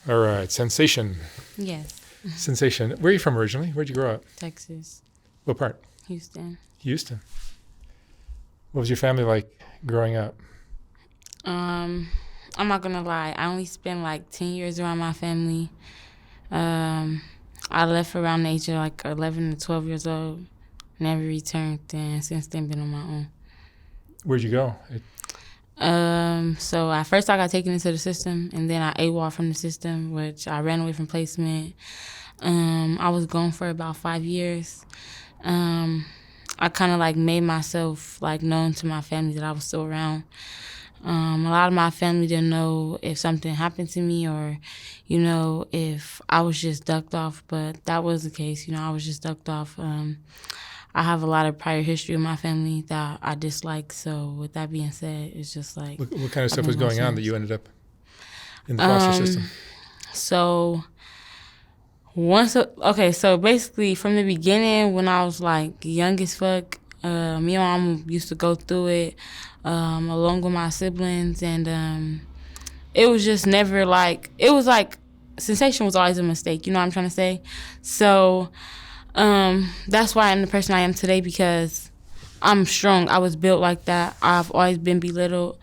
All right, Sensation. Yes. Sensation. Where are you from originally? Where'd you grow up? Texas. What part? Houston. Houston. What was your family like growing up? I'm not gonna lie. I only spent like 10 years around my family. I left around the age of like 11 to 12 years old. Never returned, and since then been on my own. Where'd you go? So at first I got taken into the system, and then I AWOL from the system, which I ran away from placement. I was gone for about 5 years. I kind of like made myself like known to my family that I was still around. A lot of my family didn't know if something happened to me or, if I was just ducked off, but that was the case. I was just ducked off. I have a lot of prior history in my family that I dislike. So with that being said, it's just like... What kind of stuff was going on that you ended up in the foster system? So so basically from the beginning when I was like young as fuck, me and my mom used to go through it along with my siblings, and it was just never like... It was like sensation was always a mistake, you know what I'm trying to say? So... that's why I'm the person I am today, because I'm strong. I was built like that. I've always been belittled.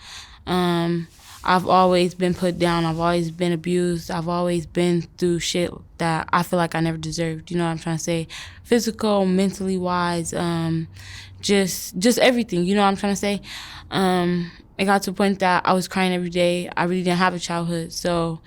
I've always been put down. I've always been abused. I've always been through shit that I feel like I never deserved. You know what I'm trying to say? Physical, mentally wise, just everything. You know what I'm trying to say? It got to a point that I was crying every day. I really didn't have a childhood, so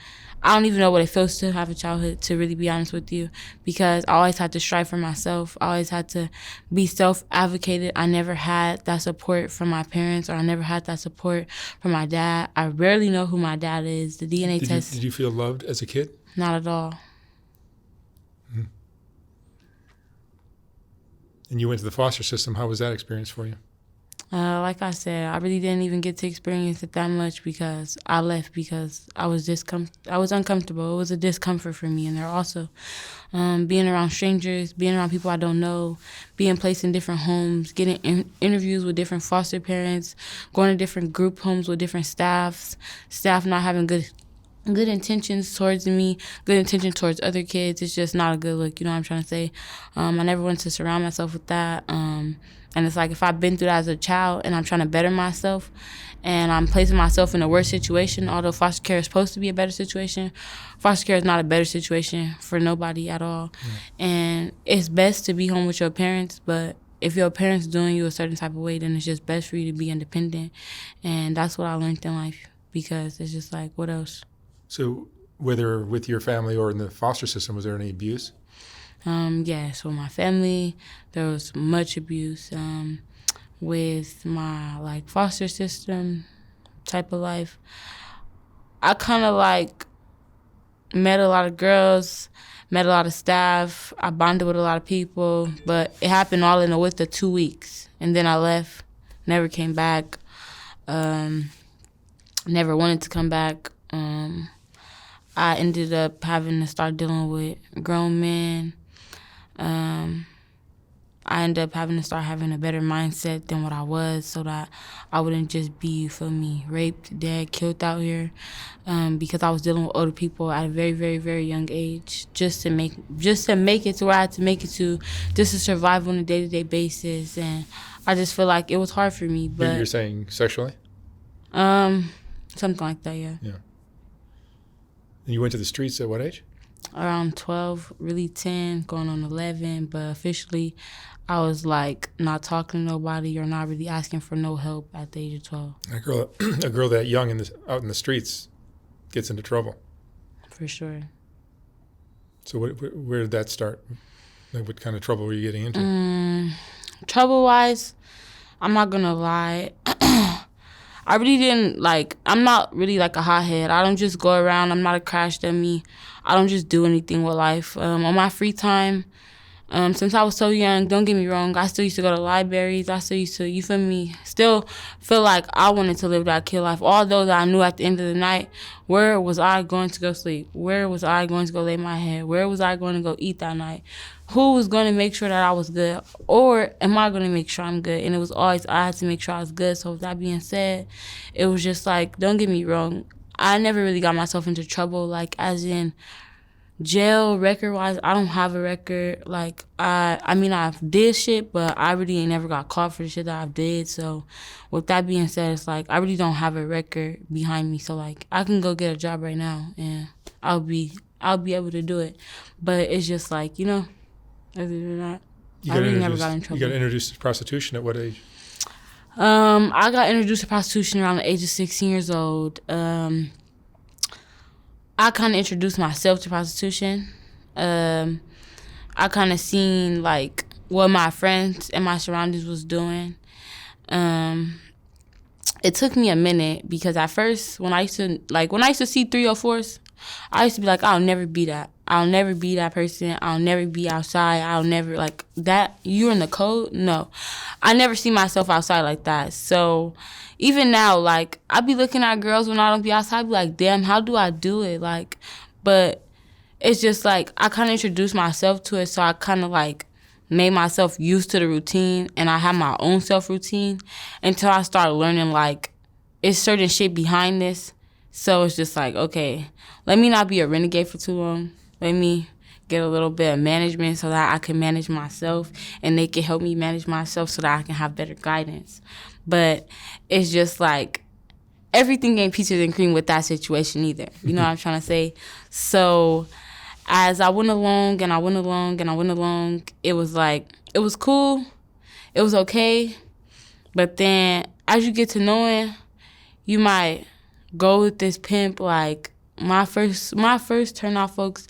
I don't even know what it feels to have a childhood, to really be honest with you, because I always had to strive for myself. I always had to be self-advocated. I never had that support from my parents, or I never had that support from my dad. I rarely know who my dad is. The DNA test... Did you feel loved as a kid? Not at all. Mm-hmm. And you went to the foster system. How was that experience for you? Like I said, I really didn't even get to experience it that much because I left because I was uncomfortable. It was a discomfort for me. And there also being around strangers, being around people I don't know, being placed in different homes, getting interviews with different foster parents, going to different group homes with different staff not having good intentions towards me, good intentions towards other kids. It's just not a good look, you know what I'm trying to say? I never wanted to surround myself with that. And it's like if I've been through that as a child and I'm trying to better myself and I'm placing myself in a worse situation, although foster care is supposed to be a better situation, foster care is not a better situation for nobody at all. Mm. And it's best to be home with your parents, but if your parents doing you a certain type of way, then it's just best for you to be independent. And that's what I learned in life, because it's just like, what else? So whether with your family or in the foster system, was there any abuse? Yeah, so my family, there was much abuse. With my like foster system type of life, I kind of like met a lot of girls, met a lot of staff. I bonded with a lot of people, but it happened all in a width of 2 weeks. And then I left, never came back, never wanted to come back. I ended up having to start dealing with grown men. I ended up having to start having a better mindset than what I was, so that I wouldn't just be, you feel me, raped, dead, killed out here, because I was dealing with older people at a very, very, very young age, just to make it to where I had to make it to, just to survive on a day-to-day basis. And I just feel like it was hard for me. But you're saying sexually? Something like that, yeah. Yeah. And you went to the streets at what age? Around 12, really 10, going on 11, but officially I was like not talking to nobody or not really asking for no help at the age of 12. A girl that young out in the streets gets into trouble. For sure. So where did that start? Like, what kind of trouble were you getting into? Trouble-wise, I'm not gonna lie. I really didn't I'm not really like a hothead. I don't just go around. I'm not a crash dummy. I don't just do anything with life. On my free time, since I was so young, don't get me wrong, I still used to go to libraries. I still used to, you feel me, still feel like I wanted to live that kid life. Although that I knew at the end of the night, where was I going to go sleep? Where was I going to go lay my head? Where was I going to go eat that night? Who was going to make sure that I was good? Or am I going to make sure I'm good? And it was always I had to make sure I was good. So with that being said, it was just like, don't get me wrong, I never really got myself into trouble, like, as in jail record-wise. I don't have a record. Like, I mean, I've did shit, but I really ain't never got caught for the shit that I've did. So, with that being said, it's like, I really don't have a record behind me. So, like, I can go get a job right now, and I'll be able to do it. But it's just like, you know, other than that, I really never got in trouble. You got introduced to prostitution at what age? I got introduced to prostitution around the age of 16 years old. I kind of introduced myself to prostitution. I kind of seen, like, what my friends and my surroundings was doing. It took me a minute because at first, when I used to see 304s, I used to be like, I'll never be that. I'll never be that person. I'll never be outside. I'll never, like, that. You're in the code? No. I never see myself outside like that. So even now, like, I be looking at girls when I don't be outside, I be like, damn, how do I do it? Like, but it's just like, I kind of introduced myself to it, so I kind of, like, made myself used to the routine, and I have my own self-routine until I started learning, like, it's certain shit behind this. So it's just like, okay, let me not be a renegade for too long. Let me get a little bit of management so that I can manage myself, and they can help me manage myself so that I can have better guidance. But it's just like, everything ain't peaches and cream with that situation either. You know what I'm trying to say? So as I went along, it was like, it was cool. It was okay. But then as you get to knowing, you might go with this pimp. Like, my first turnoff folks,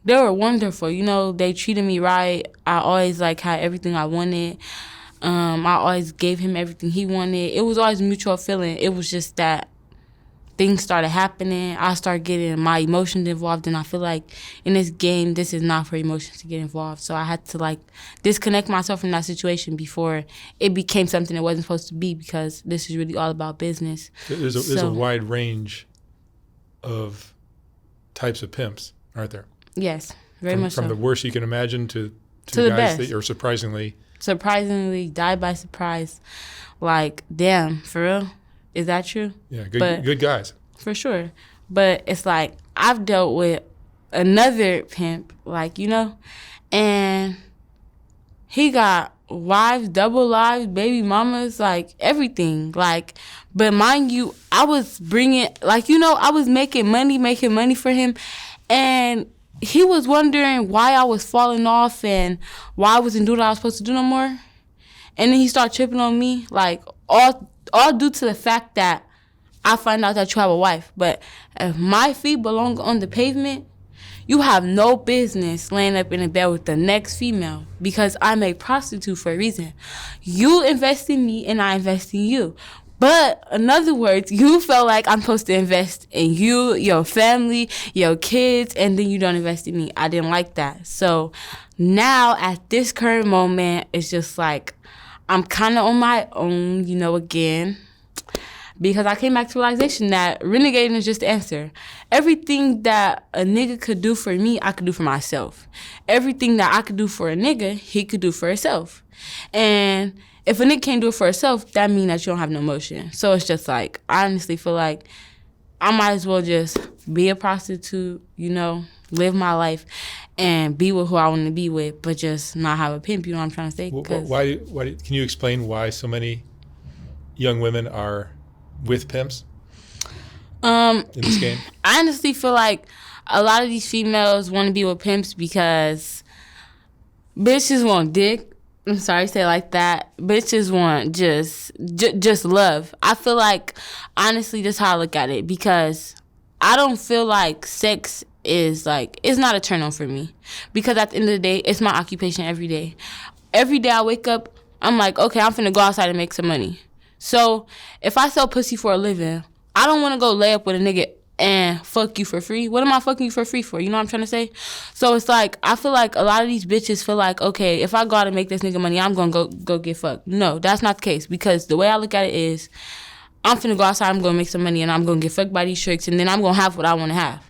they were wonderful. You know, they treated me right. I always, like, had everything I wanted. I always gave him everything he wanted. It was always mutual feeling. It was just that things started happening. I started getting my emotions involved, and I feel like in this game, this is not for emotions to get involved. So I had to, like, disconnect myself from that situation before it became something it wasn't supposed to be, because this is really all about business. There's a wide range of types of pimps, aren't there? Yes, very much so. From the worst you can imagine to the guys best that are surprisingly died by surprise. Like, damn, for real? Is that true? Yeah, good guys. For sure. But it's like, I've dealt with another pimp, like, you know, and he got wives, double lives, baby mamas, like, everything. Like, but mind you, I was bringing, like, you know, I was making money for him, and he was wondering why I was falling off and why I wasn't doing what I was supposed to do no more. And then he started tripping on me, like, all due to the fact that I find out that you have a wife. But if my feet belong on the pavement, you have no business laying up in a bed with the next female, because I'm a prostitute for a reason. You invest in me and I invest in you. But in other words, you felt like I'm supposed to invest in you, your family, your kids, and then you don't invest in me. I didn't like that. So now at this current moment, it's just like, I'm kind of on my own, you know, again, because I came back to the realization that renegading is just the answer. Everything that a nigga could do for me, I could do for myself. Everything that I could do for a nigga, he could do for himself. And if a nigga can't do it for herself, that means that you don't have no emotion. So it's just like, I honestly feel like I might as well just be a prostitute, you know, live my life and be with who I want to be with, but just not have a pimp, you know what I'm trying to say? Why can you explain why so many young women are with pimps in this game? I honestly feel like a lot of these females want to be with pimps because bitches want dick. I'm sorry to say it like that. Bitches want just love. I feel like, honestly, that's how I look at it, because I don't feel like sex is like, it's not a turn on for me, because at the end of the day, it's my occupation every day. Every day I wake up, I'm like, okay, I'm finna go outside and make some money. So if I sell pussy for a living, I don't want to go lay up with a nigga and fuck you for free. What am I fucking you for free for? You know what I'm trying to say? So it's like, I feel like a lot of these bitches feel like, okay, if I go out and make this nigga money, I'm gonna go get fucked. No, that's not the case, because the way I look at it is, I'm finna go outside, I'm gonna make some money, and I'm gonna get fucked by these tricks, and then I'm gonna have what I wanna have.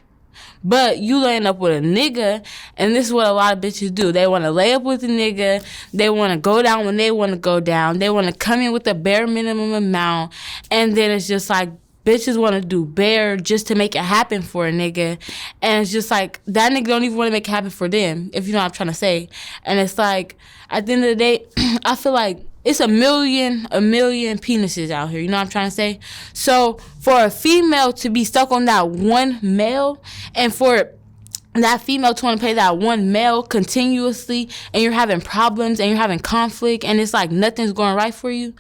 But you laying up with a nigga, and this is what a lot of bitches do. They want to lay up with a nigga. They want to go down when they want to go down. They want to come in with the bare minimum amount, and then it's just like, bitches want to do bare just to make it happen for a nigga. And it's just like, that nigga don't even want to make it happen for them, if you know what I'm trying to say. And it's like, at the end of the day, I feel like it's a million penises out here, you know what I'm trying to say? So for a female to be stuck on that one male, and for that female to want to pay that one male continuously, and you're having problems and you're having conflict, and it's like nothing's going right for you,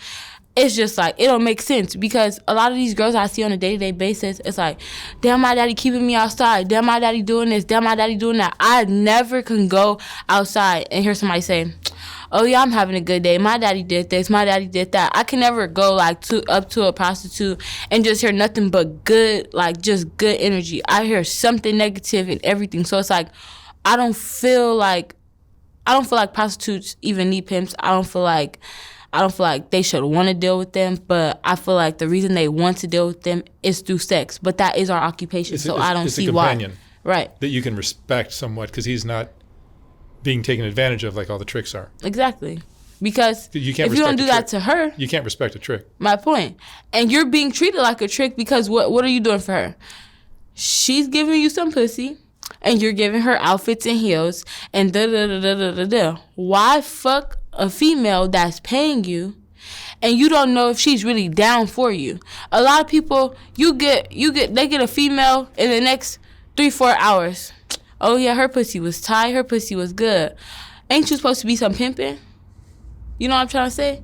it's just like, it don't make sense. Because a lot of these girls I see on a day-to-day basis, it's like, damn, my daddy keeping me outside, damn, my daddy doing this, damn, my daddy doing that. I never can go outside and hear somebody say, oh yeah, I'm having a good day, my daddy did this, my daddy did that. I can never go like up to a prostitute and just hear nothing but good, like just good energy. I hear something negative and everything. So it's like, I don't feel like prostitutes even need pimps. I don't feel like they should want to deal with them, but I feel like the reason they want to deal with them is through sex. But that is our occupation, I don't see why. It's a companion, right? That you can respect somewhat, because he's not being taken advantage of like all the tricks are. Exactly. Because if you don't do that to her, you can't respect a trick. My point. And you're being treated like a trick, because what are you doing for her? She's giving you some pussy, and you're giving her outfits and heels, and da-da-da-da-da-da-da. Why fuck a female that's paying you, and you don't know if she's really down for you? A lot of people, they get a female in the next 3-4 hours. Oh yeah, her pussy was tight, her pussy was good. Ain't you supposed to be some pimping? You know what I'm trying to say?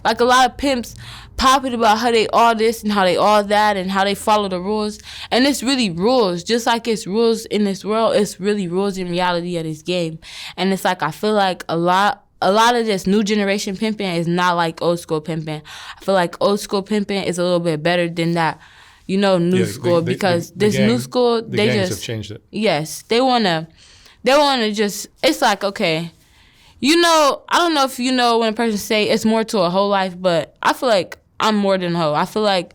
Like, a lot of pimps popping about how they all this and how they all that and how they follow the rules. And it's really rules. Just like it's rules in this world, it's really rules in reality of this game. And it's like, I feel like a lot of this new generation pimping is not like old school pimping. I feel like old school pimping is a little bit better than that, new school. Because new school, they gangs have changed it. Yes. They wanna just, it's like, okay, I don't know if when a person say it's more to a whole life, but I feel like I'm more than a hoe. I feel like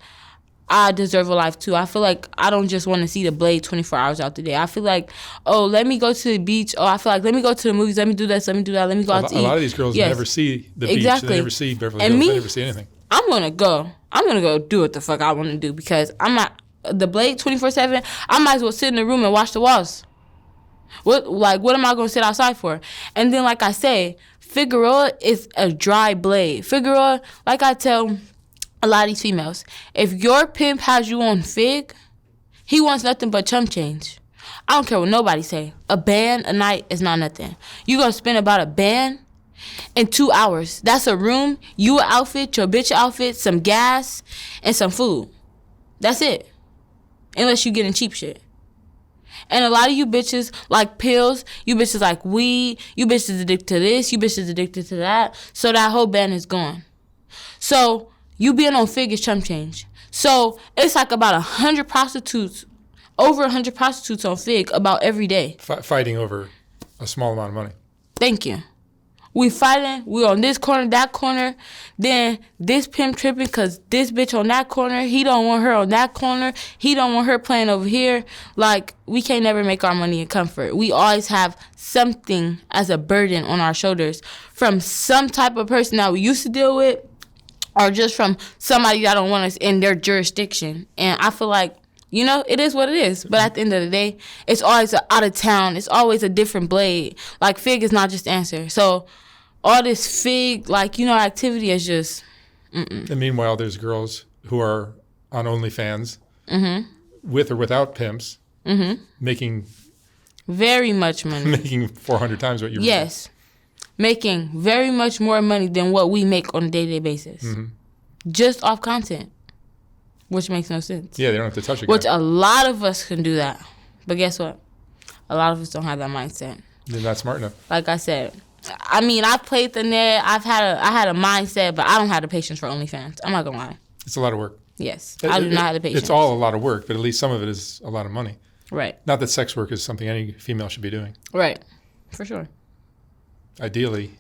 I deserve a life too. I feel like I don't just want to see the blade 24 hours out the day. I feel like, oh, let me go to the beach. Oh, I feel like, let me go to the movies. Let me do this. Let me do that. Let me go out to eat. A lot of these girls never see the beach. They never see Beverly Hills. They never see anything. I'm going to go do what the fuck I want to do, because I'm not, the blade 24/7, I might as well sit in the room and watch the walls. What am I going to sit outside for? And then, like I say, Figueroa is a dry blade. Figueroa, like I tell a lot of these females, if your pimp has you on Fig, he wants nothing but chump change. I don't care what nobody say. A band a night is not nothing. You going to spend about a band in 2 hours. That's a room, you an outfit, your bitch outfit, some gas, and some food. That's it. Unless you getting cheap shit. And a lot of you bitches like pills, you bitches like weed, you bitches addicted to this, you bitches addicted to that. So that whole band is gone. So you being on Fig is chump change. So it's like about 100 prostitutes, over 100 prostitutes on Fig about every day. Fighting over a small amount of money. Thank you. We fighting, we on this corner, that corner, then this pimp tripping because this bitch on that corner, he don't want her on that corner, he don't want her playing over here. Like, we can't never make our money in comfort. We always have something as a burden on our shoulders from some type of person that we used to deal with, or just from somebody that don't want us in their jurisdiction. And I feel like, it is what it is. But at the end of the day, it's always out of town. It's always a different blade. Like, Fig is not just the answer. So all this Fig, activity is just, And meanwhile, there's girls who are on OnlyFans, with or without pimps, making very much money. Making 400 times what you're Yes. Making very much more money than what we make on a day-to-day basis. Just off content. Which makes no sense. Yeah, they don't have to touch it. Which a lot of us can do that. But guess what? A lot of us don't have that mindset. They're not smart enough. Like I said, I played the net. I had a mindset, but I don't have the patience for OnlyFans. I'm not gonna lie. It's a lot of work. Yes, I do not have the patience. It's all a lot of work, but at least some of it is a lot of money. Right. Not that sex work is something any female should be doing. Right. For sure. Ideally,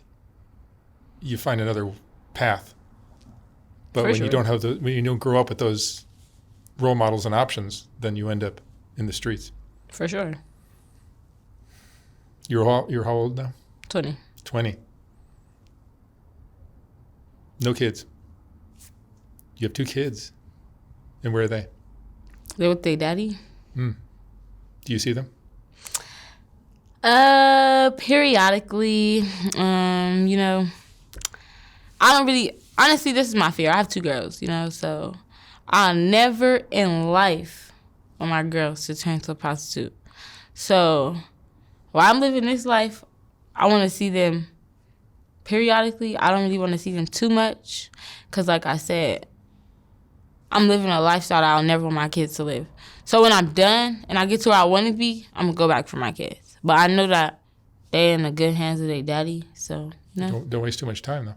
you find another path. But when you don't grow up with those role models and options, then you end up in the streets. For sure. You're how old now? 20. 20. No kids. You have 2 kids. And where are they? They're with their daddy. Do you see them? Periodically. You know, I don't really, honestly, this is my fear. I have 2 girls, you know, so I'll never in life want my girls to turn to a prostitute. So while I'm living this life, I want to see them periodically. I don't really want to see them too much because, like I said, I'm living a lifestyle that I'll never want my kids to live. So when I'm done and I get to where I want to be, I'm going to go back for my kids. But I know that they're in the good hands of their daddy, so, you know. Don't waste too much time, though.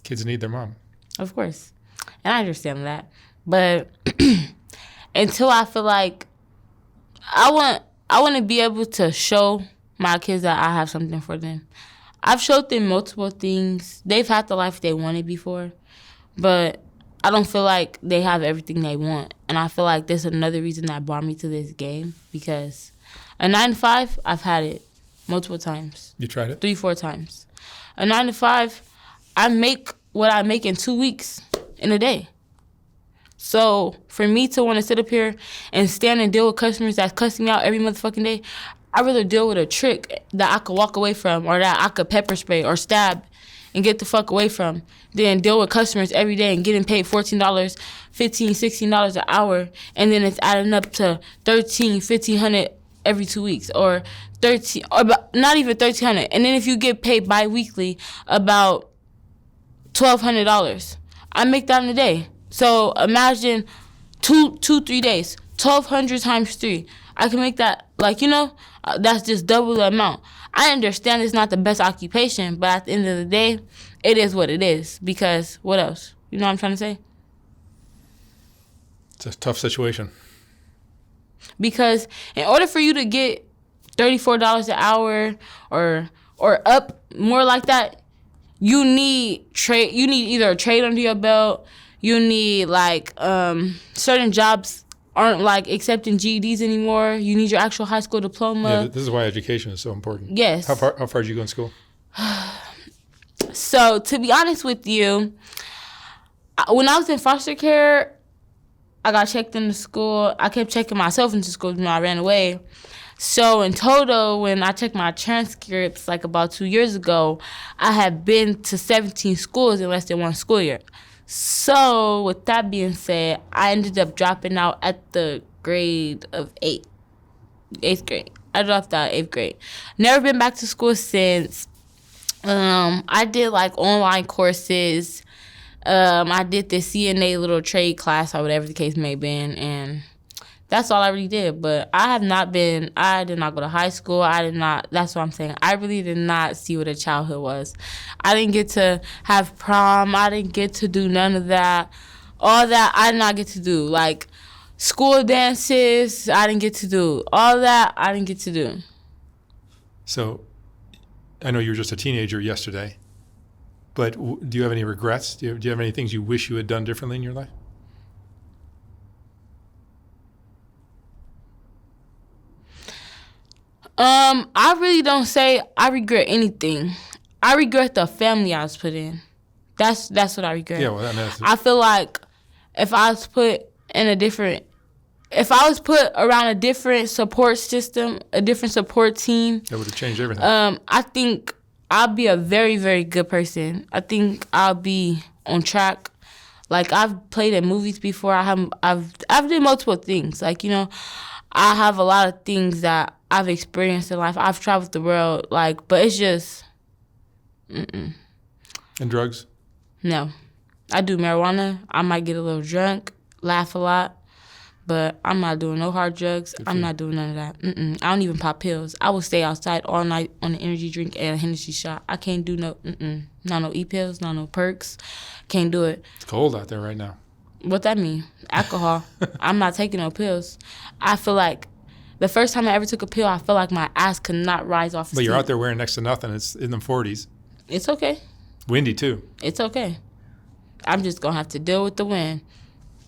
Kids need their mom. Of course. And I understand that. But until I feel like I want to be able to show my kids that I have something for them. I've showed them multiple things. They've had the life they wanted before, but I don't feel like they have everything they want. And I feel like there's another reason that brought me to this game, because a 9-to-5, I've had it multiple times. You tried it? 3-4 times. A 9-to-5, I make what I make in 2 weeks in a day. So for me to want to sit up here and stand and deal with customers that's cussing me out every motherfucking day, I'd rather deal with a trick that I could walk away from, or that I could pepper spray or stab and get the fuck away from, than deal with customers every day and getting paid $14, $15, $16 an hour, and then it's adding up to $1,300, $1,500 every 2 weeks, or not even $1,300. And then if you get paid bi-weekly, about $1,200. I make that in a day. So imagine 3 days, 1,200 times 3. I can make that, like, you know, that's just double the amount. I understand it's not the best occupation, but at the end of the day, it is what it is. Because what else? You know what I'm trying to say? It's a tough situation. Because in order for you to get $34 an hour or up more like that, you need trade. You need either a trade under your belt. You need, like, certain jobs aren't, like, accepting GEDs anymore. You need your actual high school diploma. Yeah, this is why education is so important. Yes. How far did you go in school? So, to be honest with you, when I was in foster care, I got checked into school. I kept checking myself into school when I ran away. So, in total, when I checked my transcripts, like, about 2 years ago, I had been to 17 schools in less than 1 school year. So, with that being said, I ended up dropping out at the grade of 8th grade. I dropped out 8th grade. Never been back to school since. I did, like, online courses. I did the CNA little trade class or whatever the case may have been, and that's all I really did. But I did not go to high school. That's what I'm saying. I really did not see what a childhood was. I didn't get to have prom. I didn't get to do none of that. All that I did not get to do. Like, school dances, I didn't get to do. All that, I didn't get to do. So, I know you were just a teenager yesterday, but do you have any regrets? Do you have any things you wish you had done differently in your life? I really don't say I regret anything. I regret the family I was put in. That's what I regret. Yeah, well, I feel like if I was put around a different support system, a different support team, that would have changed everything. I think I'll be a very, very good person. I think I'll be on track. Like, I've played in movies before. I've done multiple things. Like, you know, I have a lot of things that I've experienced in life. I've traveled the world, like, but it's just, And drugs? No. I do marijuana. I might get a little drunk, laugh a lot, but I'm not doing no hard drugs. I'm not doing none of that. I don't even pop pills. I will stay outside all night on an energy drink and a Hennessy shot. I can't do not no E-pills, not no perks. Can't do it. It's cold out there right now. What that mean? Alcohol. I'm not taking no pills. I feel like the first time I ever took a pill, I felt like my ass could not rise off the But you're seat. out there wearing next to nothing. It's in the 40s. It's okay. Windy, too. It's okay. I'm just going to have to deal with the wind.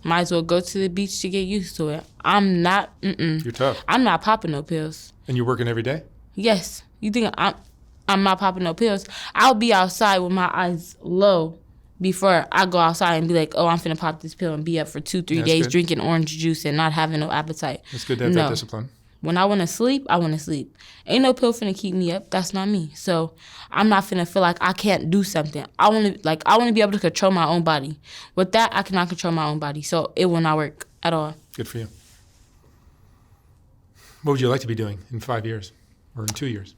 Might as well go to the beach to get used to it. I'm not, You're tough. I'm not popping no pills. And you're working every day? Yes. You think I'm not popping no pills? I'll be outside with my eyes low, before I go outside and be like, oh, I'm finna pop this pill and be up for 2-3 days good. drinking orange juice and not having no appetite. It's good to have that discipline. When I want to sleep, I want to sleep. Ain't no pill finna keep me up. That's not me. So I'm not finna feel like I can't do something. I want to be able to control my own body. With that, I cannot control my own body. So it will not work at all. Good for you. What would you like to be doing in 5 years or in 2 years?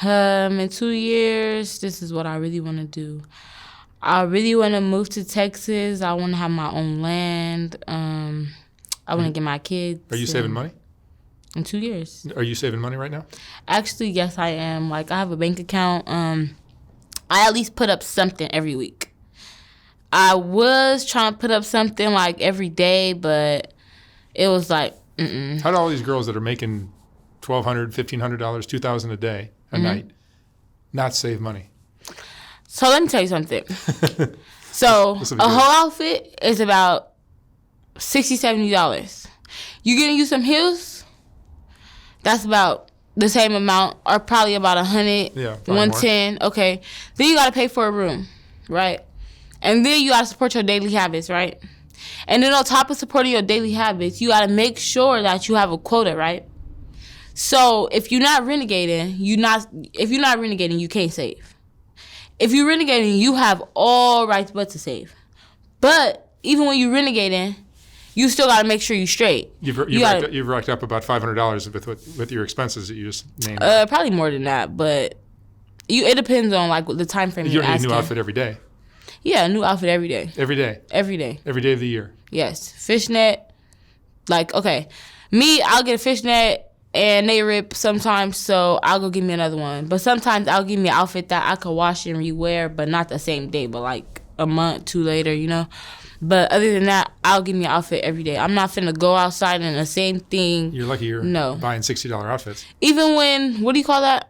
In 2 years, this is what I really want to do. I really want to move to Texas. I want to have my own land. I want to get my kids. Are you saving money? In 2 years. Are you saving money right now? Actually, yes, I am. Like, I have a bank account. I at least put up something every week. I was trying to put up something, like, every day, but it was like, How do all these girls that are making $1,200, $1,500, $2,000 a day, a night, not save money? So let me tell you something. So a whole outfit is about $60, $70. You getting you some heels? That's about the same amount, or probably about 100, 110. More. Okay. Then you got to pay for a room, right? And then you got to support your daily habits, right? And then on top of supporting your daily habits, you got to make sure that you have a quota, right? So if you're not renegading, you can't save. If you're renegading, you have all rights but to save. But even when you're renegading, you still got to make sure you're straight. You've racked up about $500 with your expenses that you just named. Probably more than that, but it depends on like the time frame you're asking. You need a new outfit every day. Yeah, a new outfit every day. Every day. Every day. Every day of the year. Yes, fishnet. Like, okay, me, I'll get a fishnet and they rip sometimes, so I'll go get me another one. But sometimes I'll give me an outfit that I could wash and rewear, but not the same day, but like a month, 2 later, you know. But other than that, I'll give me an outfit every day. I'm not finna go outside in the same thing. You're lucky you're buying $60 outfits. Even when, what do you call that?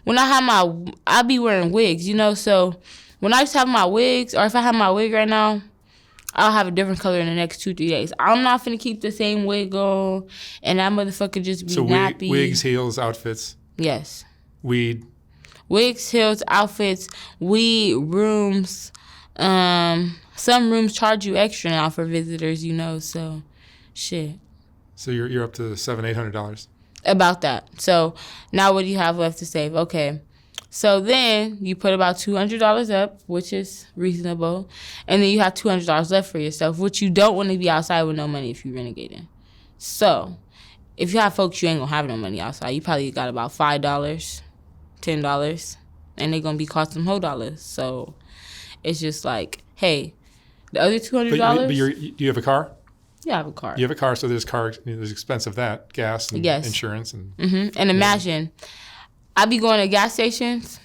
When I be wearing wigs, you know? So when I used to have my wigs, or if I have my wig right now, I'll have a different color in the next 2-3 days. I'm not finna keep the same wig on, and that motherfucker just be nappy. So wigs, heels, outfits. Yes. Weed. Wigs, heels, outfits, weed, rooms. Some rooms charge you extra now for visitors, you know, so shit. So you're up to $700-800. About that. So now what do you have left to save? Okay. So then you put about $200 up, which is reasonable, and then you have $200 left for yourself, which you don't want to be outside with no money if you're renegading. So if you have folks, you ain't gonna have no money outside. You probably got about $5, $10, and they're gonna be cost some whole dollars. So it's just like, hey, the other $200. But do you have a car? Yeah, I have a car. You have a car, so there's expense of that, gas and insurance and. And imagine, I be going to gas stations,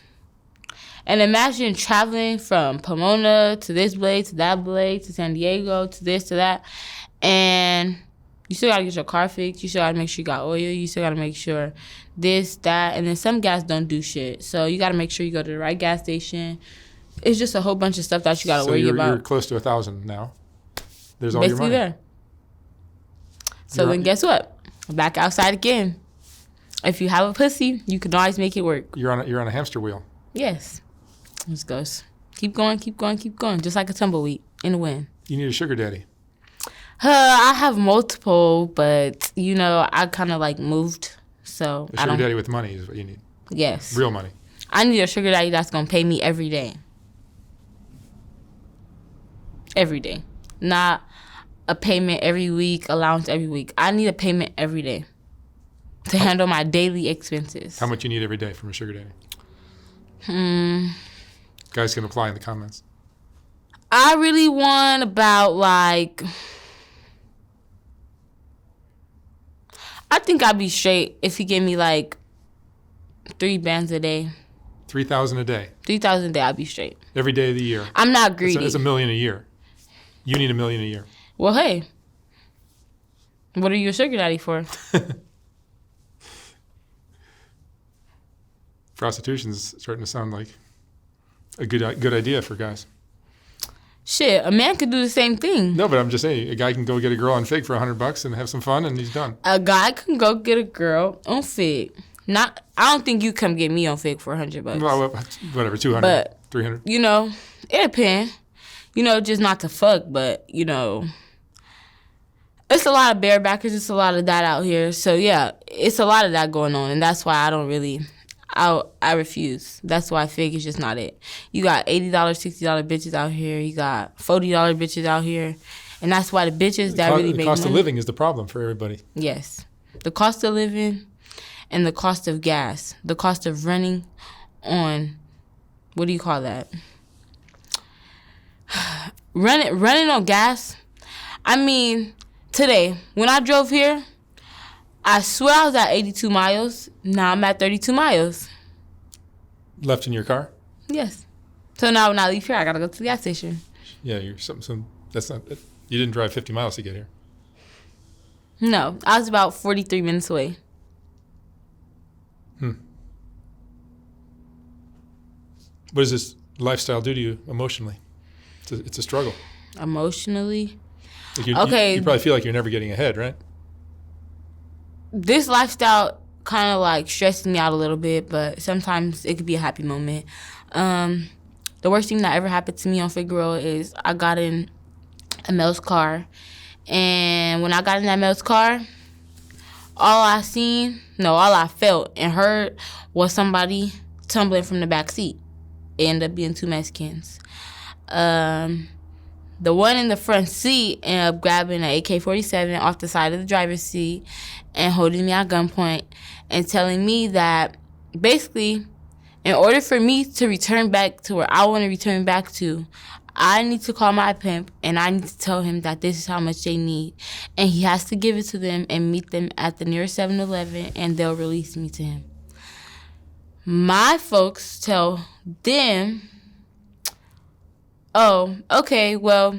and imagine traveling from Pomona to this blade to that blade to San Diego to this to that, and you still gotta get your car fixed. You still gotta make sure you got oil. You still gotta make sure this, that, and then some gas don't do shit. So you gotta make sure you go to the right gas station. It's just a whole bunch of stuff that you gotta worry about. You're close to 1,000 now. There's all basically your money. There. So then guess what? Back outside again. If you have a pussy, you can always make it work. You're on a hamster wheel. Yes. Let's go. Keep going, keep going, keep going. Just like a tumbleweed in the wind. You need a sugar daddy. I have multiple, but you know, I kind of like moved. So a sugar daddy with money is what you need. Yes. Real money. I need a sugar daddy that's gonna pay me every day. Every day. Not a payment every week, allowance every week. I need a payment every day to handle my daily expenses. How much you need every day from a sugar daddy? Guys can apply in the comments. I really want about like, I think I'd be straight if he gave me like 3 bands a day. 3,000 a day. 3,000 a day, I'd be straight. Every day of the year. I'm not greedy. It's $1 million a year. You need $1 million a year. Well, hey, what are you a sugar daddy for? Prostitution's starting to sound like a good idea for guys. Shit, a man could do the same thing. No, but I'm just saying, a guy can go get a girl on Fig for $100 and have some fun, and he's done. A guy can go get a girl on Fig. I don't think you come get me on Fig for $100. Well, whatever, 200, but, 300. You know, it depends. just not to fuck, but, it's a lot of barebackers. It's a lot of that out here. So, yeah, it's a lot of that going on. And that's why I refuse. That's why Fig is just not it. You got $80, $60 bitches out here. You got $40 bitches out here. And that's why the bitches that really make money. The cost of living is the problem for everybody. Yes. The cost of living and the cost of gas. The cost of running on, what do you call that? Running on gas. I mean, today, when I drove here, I swear I was at 82 miles. Now I'm at 32 miles. Left in your car? Yes. So now when I leave here, I gotta go to the gas station. Yeah, that's not. You didn't drive 50 miles to get here. No, I was about 43 minutes away. What does this lifestyle do to you emotionally? It's a struggle. Emotionally? Okay. You probably feel like you're never getting ahead, right? This lifestyle kind of like stresses me out a little bit, but sometimes it could be a happy moment. The worst thing that ever happened to me on Figueroa is I got in a male's car, and when I got in that male's car, all I felt and heard was somebody tumbling from the back seat. It ended up being two Mexicans. The one in the front seat ended up grabbing an AK-47 off the side of the driver's seat and holding me at gunpoint and telling me that basically, in order for me to return back to where I want to return back to, I need to call my pimp and I need to tell him that this is how much they need. And he has to give it to them and meet them at the nearest 7-Eleven and they'll release me to him. My folks tell them, oh, okay, well,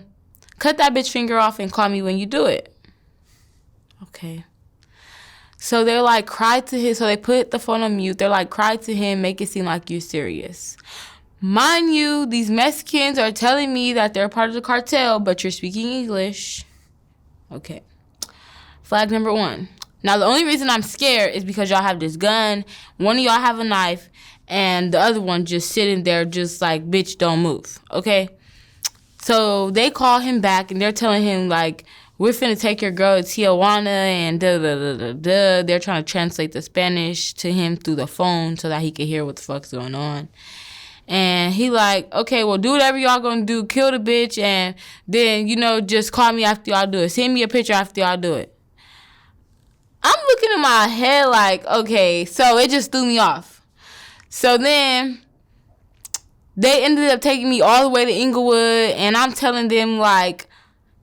cut that bitch finger off and call me when you do it. Okay. So they're like, cry to him. So they put the phone on mute. They're like, cry to him, make it seem like you're serious. Mind you, these Mexicans are telling me that they're part of the cartel, but you're speaking English. Okay. Flag number 1. Now, the only reason I'm scared is because y'all have this gun. One of y'all have a knife, and the other one just sitting there just like, bitch, don't move. Okay? So they call him back, and they're telling him, like, we're finna take your girl to Tijuana, and da-da-da-da-da. They're trying to translate the Spanish to him through the phone so that he can hear what the fuck's going on. And he like, okay, well, do whatever y'all gonna do. Kill the bitch, and then, just call me after y'all do it. Send me a picture after y'all do it. I'm looking in my head like, okay, so it just threw me off. So then they ended up taking me all the way to Inglewood, and I'm telling them, like,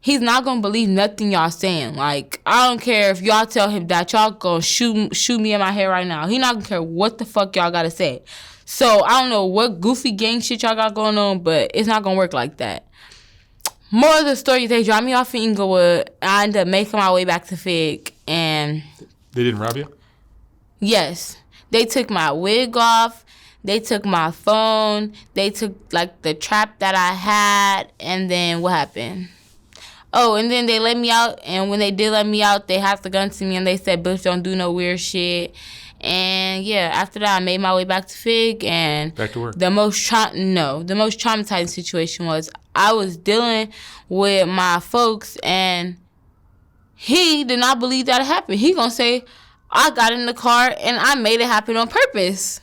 he's not going to believe nothing y'all saying. Like, I don't care if y'all tell him that y'all going to shoot me in my head right now. He not going to care what the fuck y'all got to say. So I don't know what goofy gang shit y'all got going on, but it's not going to work like that. More of the story, they dropped me off in Inglewood. I ended up making my way back to Fig, and they didn't rob you? Yes. They took my wig off. They took my phone. They took, like, the trap that I had. And then what happened? Oh, and then they let me out. And when they did let me out, they had the gun to me. And they said, bitch, don't do no weird shit. And, yeah, after that, I made my way back to Fig. And back to work? The most traumatizing situation was I was dealing with my folks. And he did not believe that it happened. He gonna say, I got in the car and I made it happen on purpose.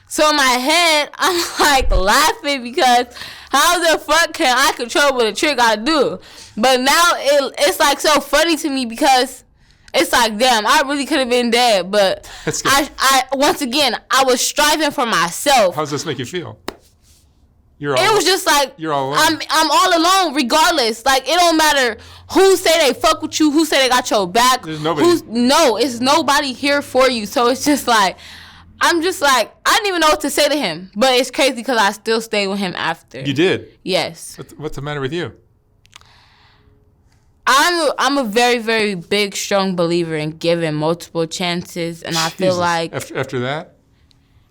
So in my head, I'm like laughing because how the fuck can I control what a trick I do? But now it's like so funny to me because it's like, damn, I really could have been dead. But I once again, I was striving for myself. How does this make you feel? It was just like, you're all alone. I'm all alone regardless. Like, it don't matter who say they fuck with you, who say they got your back. There's nobody. It's nobody here for you. So it's just like, I'm just like, I didn't even know what to say to him. But it's crazy because I still stayed with him after. You did? Yes. What's the matter with you? I'm a very, very big, strong believer in giving multiple chances. And I feel like... After that?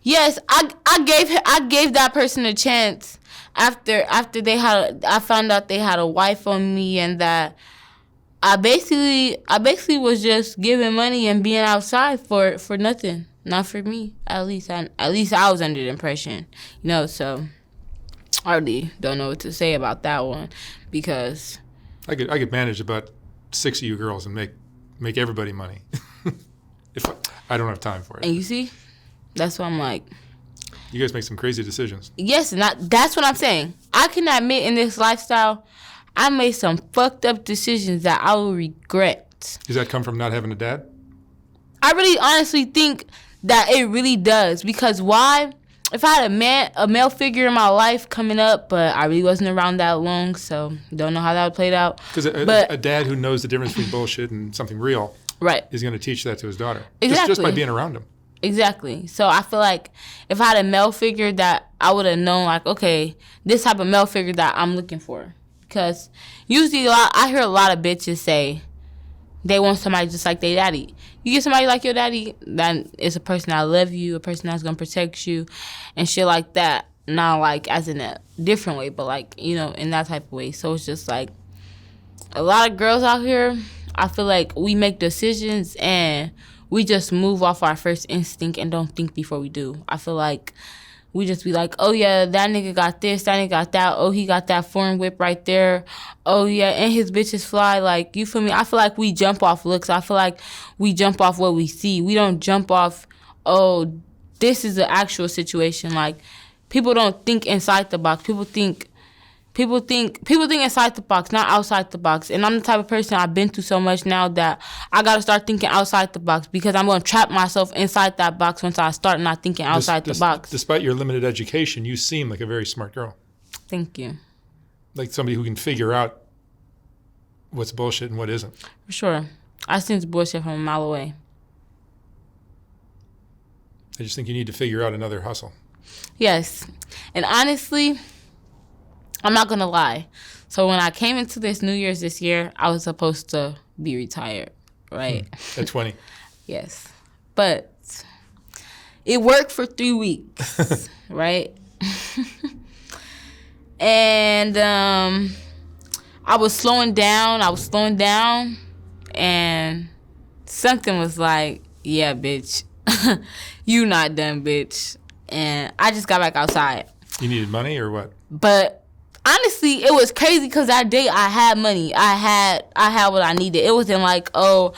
Yes, I gave that person a chance. After I found out they had a wife on me, and that I basically was just giving money and being outside for nothing, not for me. At least I was under the impression, so. I really don't know what to say about that one because I could manage about 6 of you girls and make everybody money. If I don't have time for it. And you see, that's why I'm like, you guys make some crazy decisions. Yes, and that's what I'm saying. I can admit in this lifestyle, I made some fucked up decisions that I will regret. Does that come from not having a dad? I really honestly think that it really does. Because why? If I had a male figure in my life coming up, but I really wasn't around that long, so don't know how that played out. Because a dad who knows the difference between bullshit and something real right. is going to teach that to his daughter. Exactly. Just by being around him. Exactly. So I feel like if I had a male figure that I would have known, like, okay, this type of male figure that I'm looking for. Because usually I hear a lot of bitches say they want somebody just like their daddy. You get somebody like your daddy, that is a person that love you, a person that's going to protect you, and shit like that. Not like as in a different way, but like, you know, in that type of way. So it's just like a lot of girls out here, I feel like we make decisions and we just move off our first instinct and don't think before we do. I feel like we just be like, oh, yeah, that nigga got this, that nigga got that. Oh, he got that foreign whip right there. Oh, yeah, and his bitches fly. Like, you feel me? I feel like we jump off looks. I feel like we jump off what we see. We don't jump off, oh, this is the actual situation. Like, people don't think inside the box. People think inside the box, not outside the box. And I'm the type of person, I've been through so much now that I got to start thinking outside the box because I'm going to trap myself inside that box once I start not thinking outside the box. Despite your limited education, you seem like a very smart girl. Thank you. Like somebody who can figure out what's bullshit and what isn't. For sure. I sense bullshit from a mile away. I just think you need to figure out another hustle. Yes. And honestly, I'm not going to lie. So when I came into this New Year's this year, I was supposed to be retired, right? At 20. Yes. But it worked for 3 weeks, right? And I was slowing down, and something was like, yeah, bitch, you not done, bitch. And I just got back outside. You needed money or what? But honestly, it was crazy because that day I had money. I had what I needed. It wasn't like, oh,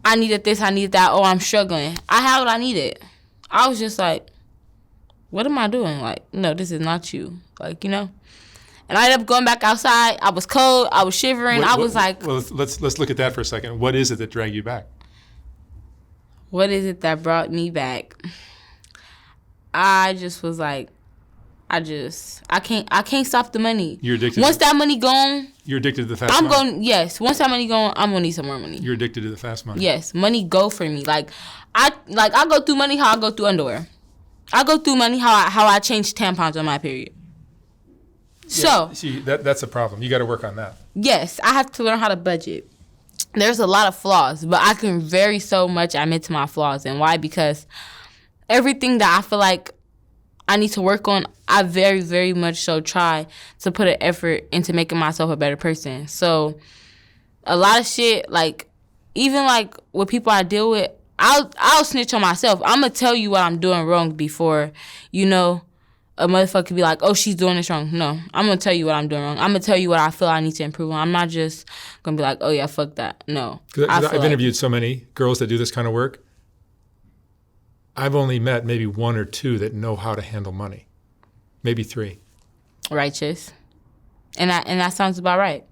I needed this, I needed that, oh, I'm struggling. I had what I needed. I was just like, what am I doing? Like, no, this is not you. Like, you know? And I ended up going back outside. I was cold. I was shivering. I was like... Well, let's look at that for a second. What is it that dragged you back? What is it that brought me back? I just was like, I can't stop the money. You're addicted. Once that money gone... You're addicted to the fast money? Yes. Once that money gone, I'm going to need some more money. You're addicted to the fast money? Yes. Money go for me. Like I go through money how I go through underwear. I go through money how I change tampons on my period. So, see, that's a problem. You got to work on that. Yes, I have to learn how to budget. There's a lot of flaws, but I can very so much admit to my flaws. And why? Because everything that I feel like I need to work on, I very, very much so try to put an effort into making myself a better person. So, a lot of shit, like, even like with people I deal with, I'll snitch on myself. I'm going to tell you what I'm doing wrong before, you know, a motherfucker be like, oh, she's doing this wrong. No, I'm going to tell you what I'm doing wrong. I'm going to tell you what I feel I need to improve on. I'm not just going to be like, oh, yeah, fuck that. No. Because I've interviewed so many girls that do this kind of work. I've only met maybe 1 or 2 that know how to handle money. Maybe 3. Righteous. And that sounds about right.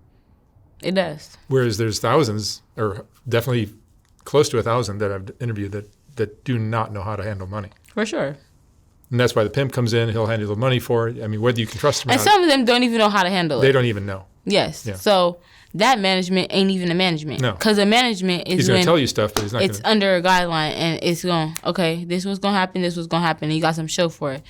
It does. Whereas there's thousands, or definitely close to 1,000 that I've interviewed that do not know how to handle money. For sure. And that's why the pimp comes in. He'll handle the money for it. I mean, whether you can trust him or not. And some of them don't even know how to handle it. They don't even know. Yes. Yeah. So that management ain't even a management. No. Because a management is he's going to tell you stuff, but he's not going to. It's under a guideline, and it's going, okay, this was going to happen, and you got some show for it.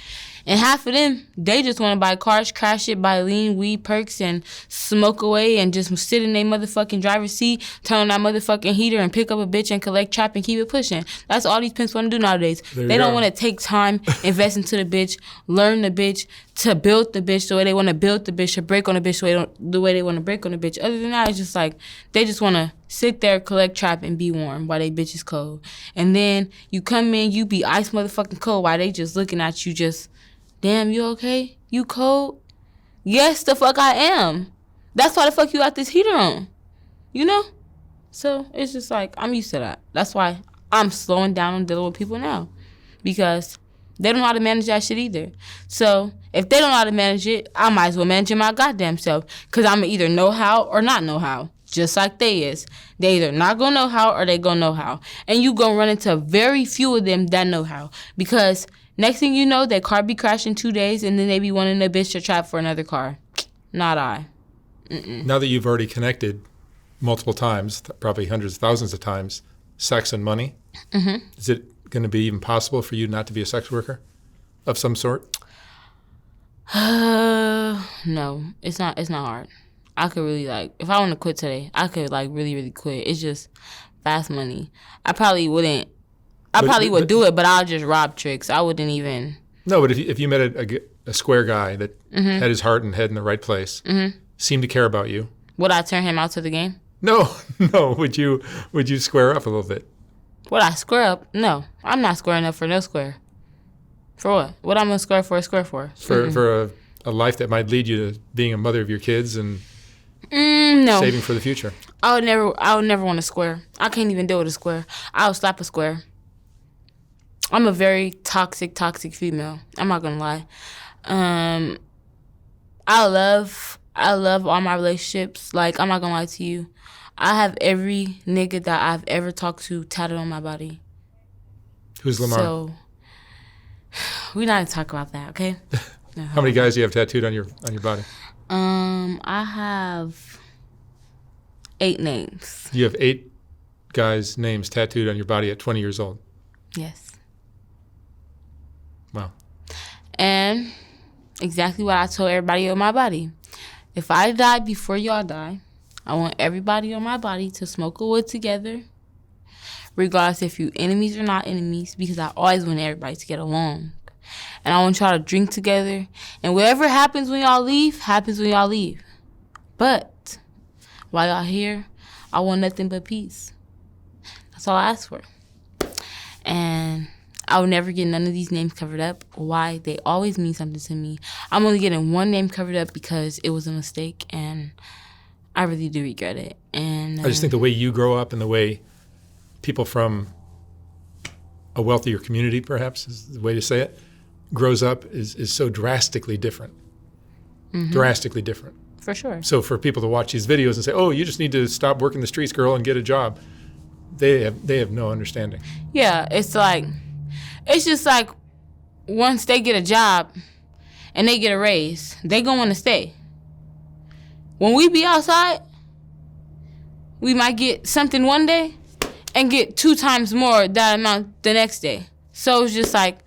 And half of them, they just want to buy cars, crash it, buy lean, weed, perks, and smoke away and just sit in their motherfucking driver's seat, turn on that motherfucking heater and pick up a bitch and collect trap and keep it pushing. That's all these pimps want to do nowadays. They don't want to take time, invest into the bitch, learn the bitch, to build the bitch the way they want to build the bitch, to break on the bitch the way they want to break on the bitch. Other than that, it's just like they just want to sit there, collect trap, and be warm while they bitch is cold. And then you come in, you be ice motherfucking cold while they just looking at you just... Damn, you okay? You cold? Yes, the fuck I am. That's why the fuck you got this heater on. You know? So it's just like, I'm used to that. That's why I'm slowing down on dealing with people now. Because they don't know how to manage that shit either. So if they don't know how to manage it, I might as well manage it my goddamn self. Because I'm going to either know how or not know how. Just like they is. They either not going to know how or they going to know how. And you going to run into very few of them that know how. Because next thing you know, their car be crashed in 2 days and then they be wanting a bitch to trap for another car. Not I. Mm-mm. Now that you've already connected multiple times, probably hundreds of thousands of times, sex and money, is it going to be even possible for you not to be a sex worker of some sort? No, it's not hard. I could really, like, if I want to quit today, I could, like, really, really quit. It's just fast money. I probably wouldn't. I probably would do it, but I'll just rob tricks. I wouldn't even. No, but if you met a square guy that had his heart and head in the right place, seemed to care about you, would I turn him out to the game? No. Would you square up a little bit? Would I square up? No, I'm not squaring up for no square. For what? What I'm gonna square for? For a life that might lead you to being a mother of your kids and no. saving for the future. I would never want a square. I can't even deal with a square. I would slap a square. I'm a very toxic female. I'm not gonna lie. I love all my relationships. Like, I'm not gonna lie to you. I have every nigga that I've ever talked to tatted on my body. Who's Lamar? So we're not gonna talk about that, okay? No. How many guys do you have tattooed on your body? I have 8 names. You have 8 guys' names tattooed on your body at 20 years old. Yes. Wow. And exactly what I told everybody on my body. If I die before y'all die, I want everybody on my body to smoke a wood together, regardless if you enemies or not enemies, because I always want everybody to get along. And I want y'all to drink together. And whatever happens when y'all leave, happens when y'all leave. But while y'all here, I want nothing but peace. That's all I ask for. And I will never get none of these names covered up. Why? They always mean something to me. I'm only getting one name covered up because it was a mistake, and I really do regret it. And I just think the way you grow up and the way people from a wealthier community, perhaps is the way to say it, grows up is so drastically different. Drastically different. For sure. So for people to watch these videos and say, oh, you just need to stop working the streets, girl, and get a job, they have no understanding. Yeah, it's just like once they get a job and they get a raise, they gonna want to stay. When we be outside, we might get something one day and get 2 times more that amount the next day. So it's just like,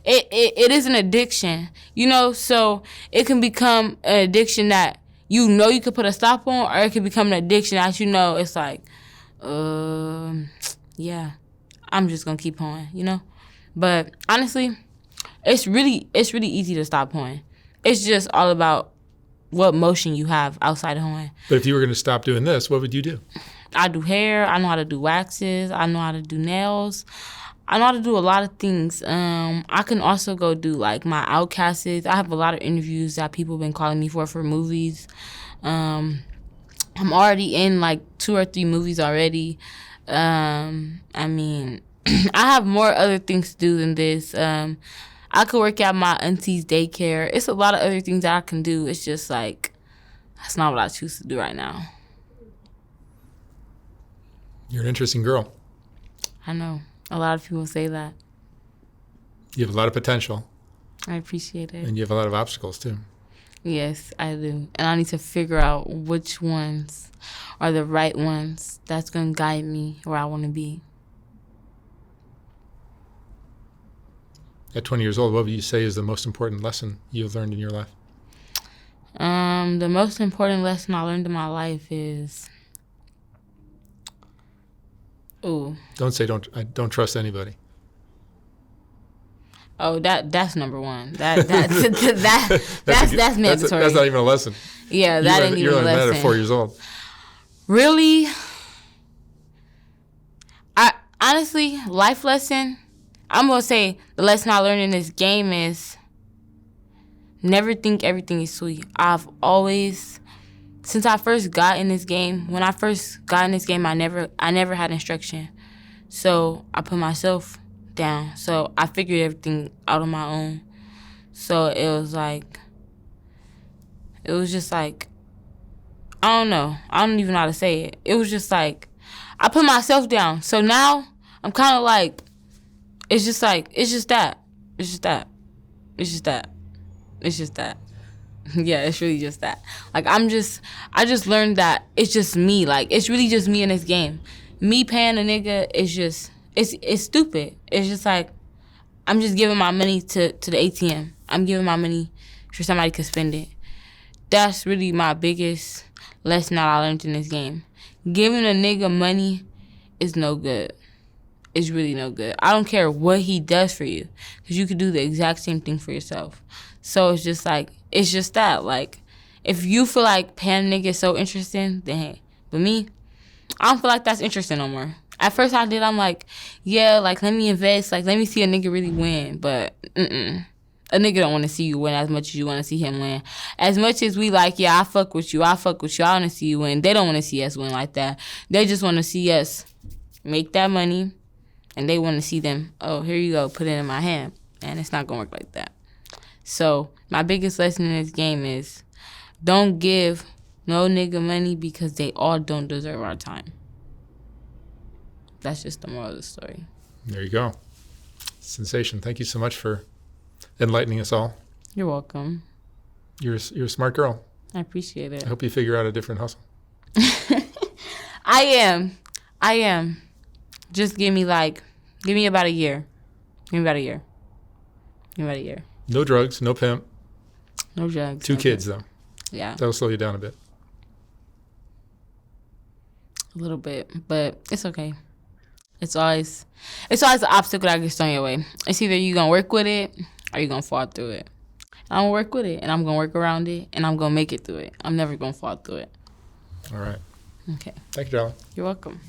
it is an addiction, you know? So it can become an addiction that you know you could put a stop on, or it can become an addiction that you know it's like, yeah, I'm just gonna keep on, you know? But honestly, it's really easy to stop hoeing. It's just all about what motion you have outside of hoeing. But if you were going to stop doing this, what would you do? I do hair. I know how to do waxes. I know how to do nails. I know how to do a lot of things. I can also go do, like, my outcasts. I have a lot of interviews that people have been calling me for movies. I'm already in, like, 2 or 3 movies already. I mean, I have more other things to do than this. I could work at my auntie's daycare. It's a lot of other things that I can do. It's just, like, that's not what I choose to do right now. You're an interesting girl. I know. A lot of people say that. You have a lot of potential. I appreciate it. And you have a lot of obstacles, too. Yes, I do. And I need to figure out which ones are the right ones that's going to guide me where I want to be. At 20 years old, what would you say is the most important lesson you've learned in your life? The most important lesson I learned in my life is... Ooh. Don't say I don't trust anybody. Oh, that's number one. That's mandatory. That's not even a lesson. Yeah, that ain't even a lesson. You learned that at 4 years old. Really? I honestly, life lesson, I'm gonna say the lesson I learned in this game is never think everything is sweet. I've always, since I first got in this game, when I first got in this game, I never had instruction. So I put myself down. So I figured everything out on my own. So it was just like, I don't know. I don't even know how to say it. It was just like, I put myself down. So now I'm kind of like, it's just that. Yeah, it's really just that. Like, I just learned that it's just me. Like, it's really just me in this game. Me paying a nigga is just, it's stupid. It's just like, I'm just giving my money to the ATM. I'm giving my money so somebody could spend it. That's really my biggest lesson that I learned in this game. Giving a nigga money is no good. It's really no good. I don't care what he does for you, because you could do the exact same thing for yourself. So it's just like, it's just that. Like, if you feel like paying a nigga is so interesting, then hey. But me, I don't feel like that's interesting no more. At first I did. I'm like, yeah, like, let me invest. Like, let me see a nigga really win. But, a nigga don't want to see you win as much as you want to see him win. As much as we like, yeah, I fuck with you. I want to see you win. They don't want to see us win like that. They just want to see us make that money. And they want to see them, oh, here you go, put it in my hand. And it's not going to work like that. So my biggest lesson in this game is, don't give no nigga money, because they all don't deserve our time. That's just the moral of the story. There you go. Sensation. Thank you so much for enlightening us all. You're welcome. You're a smart girl. I appreciate it. I hope you figure out a different hustle. I am. Just give me about a year. Give me about a year. No drugs, no pimp. No drugs. 2 kids, though. Yeah. That'll slow you down a bit. A little bit, but it's okay. It's always an obstacle that gets thrown your way. It's either you gonna work with it or you gonna fall through it. I'm gonna work with it, and I'm gonna work around it, and I'm gonna make it through it. I'm never gonna fall through it. All right. Okay. Thank you, darling. You're welcome.